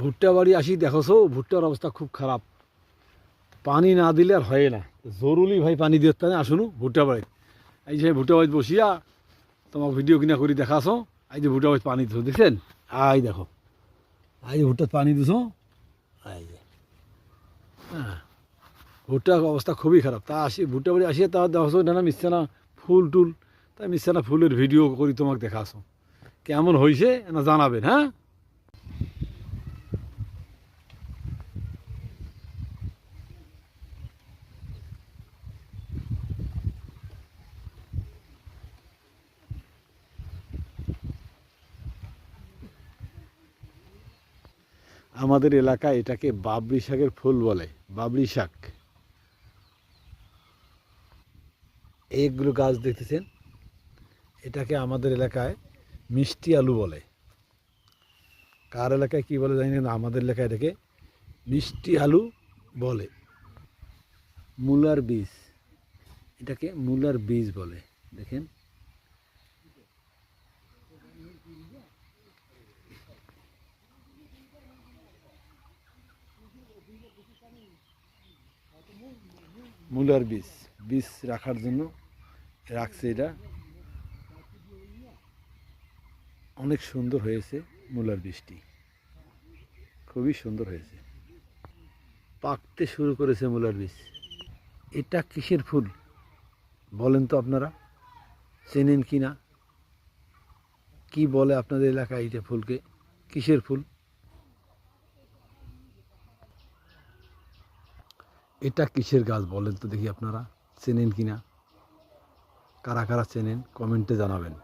ভুট্টা বাড়ি আসি দেখোছো, ভুট্টার অবস্থা খুব খারাপ। পানি না দিলে আর হয় না, জরুরি ভাই পানি দিয়ে আসুন ভুট্টা বাড়ি। এই যে ভুট্টা বাড়ি বসিয়া তোমার ভিডিও কিনা করি দেখাছো। এই যে ভুট্টা বাড়ি পানি দিছো দেখছেন, আই দেখো, এই যে ভুট্টার পানি দিছো, এই যে হ্যাঁ, ভুট্টার অবস্থা খুবই খারাপ। তা আসি ভুট্টা বাড়ি আসিয়া তা দেখো না মিশছে না ফুল টুল, তাই মিশছে না ফুলের ভিডিও করি তোমাকে দেখাছো। কেমন হয়েছে না জানাবেন, হ্যাঁ। আমাদের এলাকায় এটাকে বাবরি শাকের ফুল বলে, বাবরি শাক। এইগুলো গাছ দেখতেছেন, এটাকে আমাদের এলাকায় মিষ্টি আলু বলে। কার এলাকায় কী বলে জানি না, আমাদের এলাকায় এটাকে মিষ্টি আলু বলে। মূলার বীজ, এটাকে মূলার বীজ বলে। দেখেন, মূলার বীজ, বীজ রাখার জন্য রাখছে। এটা অনেক সুন্দর হয়েছে, মূলার বীজটি খুবই সুন্দর হয়েছে, পাকতে শুরু করেছে মূলার বীজ। এটা কিসের ফুল বলেন তো আপনারা, চেনেন কি না? কি বলে আপনাদের এলাকায় এটা ফুলকে, কিসের ফুল? এটা কিসের গাছ বলেন তো দেখি, আপনারা চেনেন কি না? কারা কারা চেনেন কমেন্টে জানাবেন।